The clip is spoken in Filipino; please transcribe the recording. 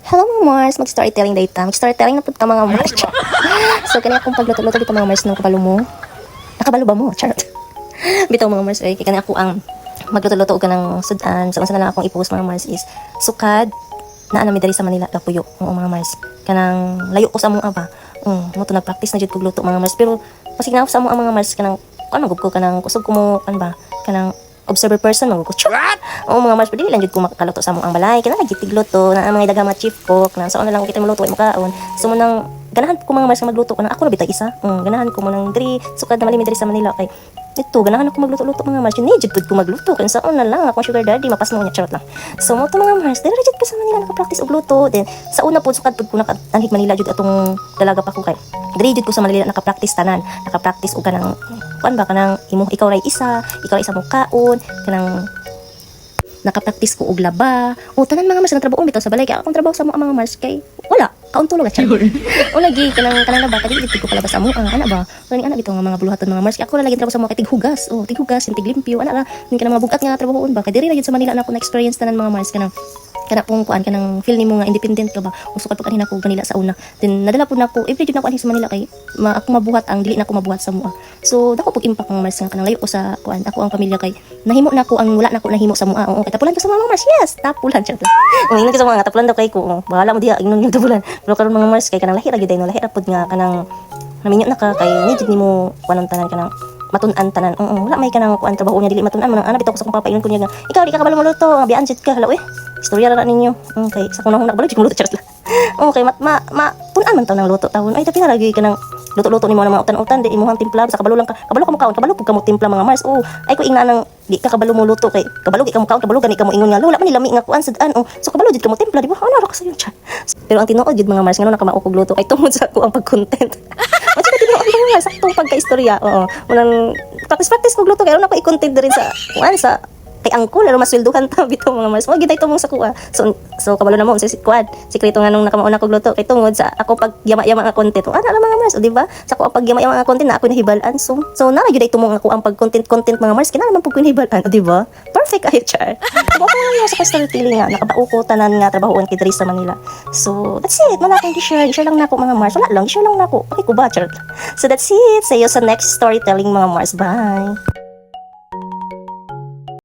Hello mga Mars, mag-storytelling data. Mag-storytelling na po ka mga Mars. So, kanya akong pagluto-luto dito mga Mars ng kabalo mo. Nakabalo ba mo? Charot. Bitaw mga Mars, okay? Kanya ako ang magluto-luto ka ng sudan. So, unsa na lang akong i-post mga Mars is sukad na anami dari sa Manila, kapuyo. Oo mga Mars. Kanang layo ko sa among aba. Mo to nag-practice na jud kog luto mga Mars. Pero, pasig na ako sa among mga Mars, kanang, ano ko kanang kusog ko mo, kan ba? Kanang, observer person mo ko. Oo mga Mars, pwede lang jud ko makakaluto sa among ang balay. Kaya nagitig luto na ang mga dagang mga chief cook na saan na lang kita maluto ay makaon. So mo nang ganahan ko mga Mars magluto ko na ako na bitag isa. Ganahan ko mo nang diri sukad na malimi diri sa Manila kay ito ganahan ako magluto-luto mga Mars. Ni jud ko magluto kan saan na lang akong sugar daddy mapas mo nya charot lang. So mo to mga Mars, diri jud ko sa Manila naka-practice og luto. Then sa una pod sukad pod ko nakatanhig Manila jud atong dalaga pa ko kay. Diri jud ko sa Manila naka-practice tanan. Naka-practice og kanang kuan ba kanang imo ikaw ray isa mo kaon kanang nakapractice ko og laba. Tanan mga Mars nagtrabaho bitaw sa balay kay akong trabaho sa mga Mars kay wala kaon tulog at charot. Lagi kanang laba kay dili ko palabas sa mo ana ba. Kani ana bitaw nga mga buluhaton mga Mars kay ako na lagi trabaho sa mga kay tighugas. Tighugas, tiglimpyo ana ra. Ning kanang mga bugat nga trabahoon ba kay diri ra gyud sa Manila na ako na experience tanan mga Mars kanang kana pong kuan kanang feel nimo nga independent ka ba usukad pa kanina ko kanila sa una then nadala po nako every jud nako ani sa Manila kay ako mabuhat ang dili nako mabuhat sa mua so dako pug impact ng Mars nga kanang layo ko sa kuan ako ang pamilya kay nahimo nako ang wala nako nahimo sa mua kay tapulan to sa mga Mars yes tapulan siya ingnon sa mga tapulan daw kay ko bahala mo diha ingnon yung tapulan pero karon mga Mars kay kanang lahi ra gyud no lahi ra pud nga kanang naminyo na ka kay ni jud nimo kuanon tanan kanang matun-an tanan. Wala may kanang kuan trabaho niya dili matun-an mo nang ana bitaw ko sa akong papaingon ko niya nga ikaw di ka kabalo maluto biyan jud ka halaw istorya ra ninyo kay sa kunang nakabalo jud ko luto charot lang kay tun-an man taw nang luto tawon ay tapi lagi kanang luto-luto nimo na mga utan-utan di imong timpla sa kabalo ka mo kaon kabalo pug kamo timpla mga Mars ay ko ingna nang di ka kabalo mo luto kay kabalo gi ka mo kaon kabalo gani ka mo ingon nga wala man ni lami nga kuan sadaan so kabalo jud ka mo timpla di ba ana ra ka sayon chat pero ang tinuod jud mga Mars ngano nakamaukog luto kay tungod sa ko ang pag-content saktong pagka-istorya. Unang practice kog luto kay na ko i-content rin sa kuan sa kay angkol lalo maswelduhan ta bitaw mga Mars. Gitay tumong sa kuha. So kabalo na mo sa kuan. Sikreto nga nung nakamauna kog luto kay tungod sa ako pag yama-yama nga content. Ana ra mga Mars, di ba? Sa ko pag yama-yama nga content na ako nahibalan. So na gyud tumong ako ang pag content mga Mars kina naman pug ko nahibalan, di ba? Perfect ay char. Ako nga sa storytelling nga nakabao ko tanan nga trabahoon kay diri sa Manila. So that's it. Wala kang i-share lang nako mga Mars. Wala lang, i-share lang nako. Okay ko ba char. So that's it. See you sa next storytelling mga Mars. Bye.